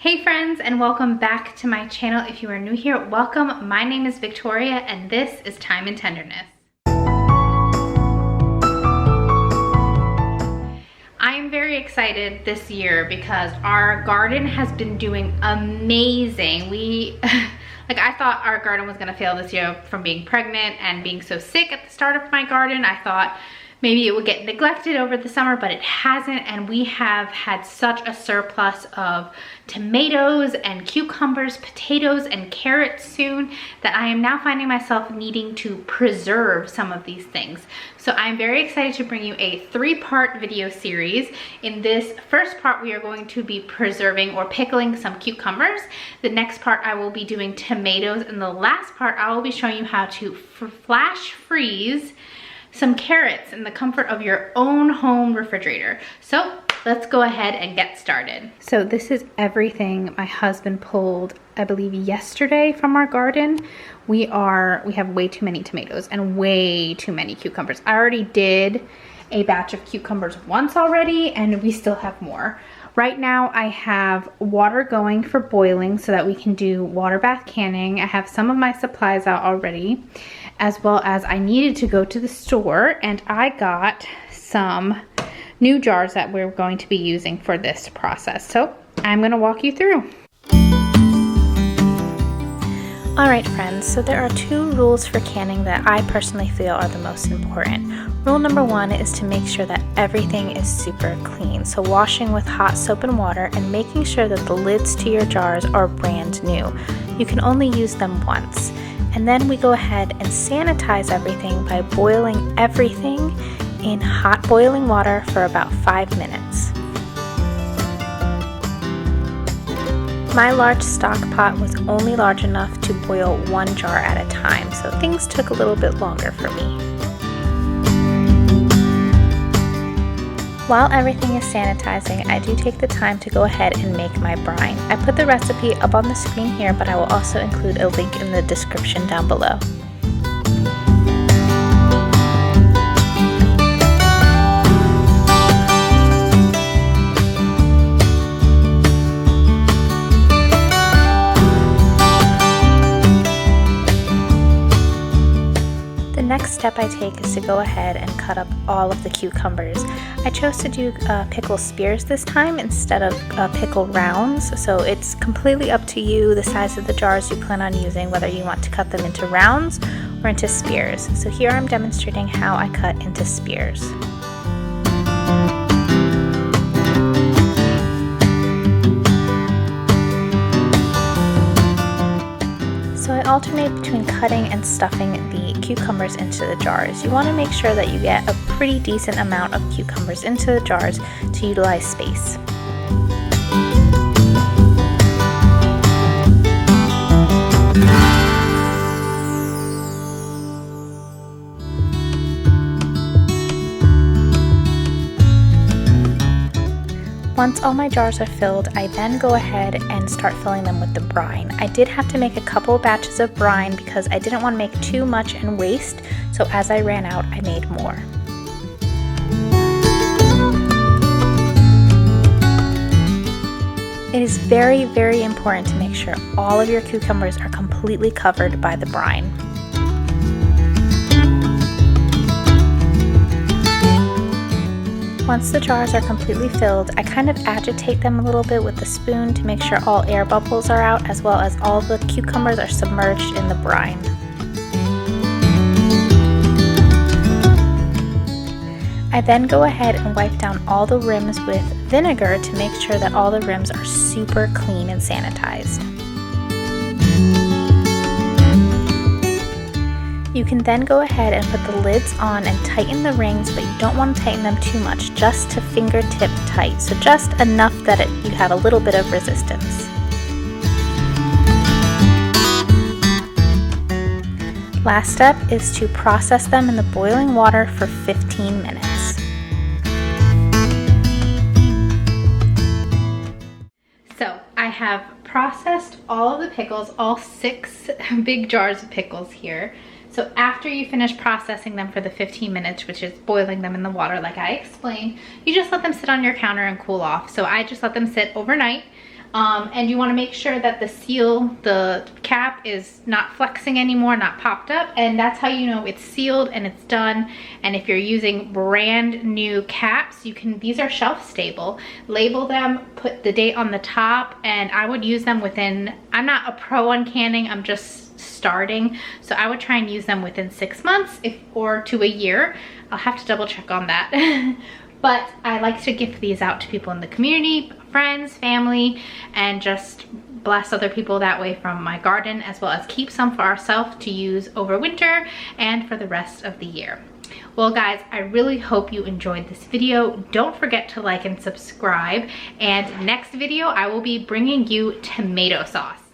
Hey friends, and welcome back to my channel. If you are new here, welcome. My name is Victoria and this is Thyme and Tenderness. I am very excited this year because our garden has been doing amazing. I thought our garden was gonna fail this year from being pregnant and being so sick at the start of my garden. I thought maybe it would get neglected over the summer, but it hasn't, and we have had such a surplus of tomatoes and cucumbers, potatoes and carrots soon that I am now finding myself needing to preserve some of these things. So I'm very excited to bring you a 3-part video series. In this first part, we are going to be preserving or pickling some cucumbers. The next part, I will be doing tomatoes, and the last part, I will be showing you how to flash freeze some carrots in the comfort of your own home refrigerator. So let's go ahead and get started. So this is everything my husband pulled, I believe, yesterday from our garden. We have way too many tomatoes and way too many cucumbers. I already did a batch of cucumbers once already, and we still have more. Right now I have water going for boiling so that we can do water bath canning. I have some of my supplies out already, as well as I needed to go to the store and I got some new jars that we're going to be using for this process. So I'm gonna walk you through. Alright friends, so there are 2 rules for canning that I personally feel are the most important. Rule number 1 is to make sure that everything is super clean. So washing with hot soap and water and making sure that the lids to your jars are brand new. You can only use them once. And then we go ahead and sanitize everything by boiling everything in hot boiling water for about 5 minutes. My large stock pot was only large enough to boil 1 jar at a time, so things took a little bit longer for me. While everything is sanitizing, I do take the time to go ahead and make my brine. I put the recipe up on the screen here, but I will also include a link in the description down below. The next step I take is to go ahead and cut up all of the cucumbers. I chose to do pickle spears this time instead of pickle rounds, so it's completely up to you the size of the jars you plan on using, whether you want to cut them into rounds or into spears. So here I'm demonstrating how I cut into spears. So I alternate between cutting and stuffing the cucumbers into the jars. You want to make sure that you get a pretty decent amount of cucumbers into the jars to utilize space. Once all my jars are filled, I then go ahead and start filling them with the brine. I did have to make a couple batches of brine because I didn't want to make too much and waste, so as I ran out, I made more. It is very, very important to make sure all of your cucumbers are completely covered by the brine. Once the jars are completely filled, I kind of agitate them a little bit with the spoon to make sure all air bubbles are out, as well as all the cucumbers are submerged in the brine. I then go ahead and wipe down all the rims with vinegar to make sure that all the rims are super clean and sanitized. You can then go ahead and put the lids on and tighten the rings, but you don't want to tighten them too much, just to fingertip tight, so just enough that you have a little bit of resistance. Last step is to process them in the boiling water for 15 minutes. So I have processed all of the pickles, all 6 big jars of pickles here. So after you finish processing them for the 15 minutes, which is boiling them in the water like I explained, you just let them sit on your counter and cool off. So I just let them sit overnight. And you want to make sure that the seal, the cap, is not flexing anymore, not popped up, and that's how you know it's sealed and it's done. And if you're using brand new caps, you can, these are shelf stable, label them, put the date on the top, and I would use them within, I'm not a pro on canning, I'm just starting, so I would try and use them within 6 months or to a year. I'll have to double check on that. But I like to gift these out to people in the community, friends, family, and just bless other people that way from my garden, as well as keep some for ourselves to use over winter and for the rest of the year. Well guys, I really hope you enjoyed this video. Don't forget to like and subscribe, and next video I will be bringing you tomato sauce.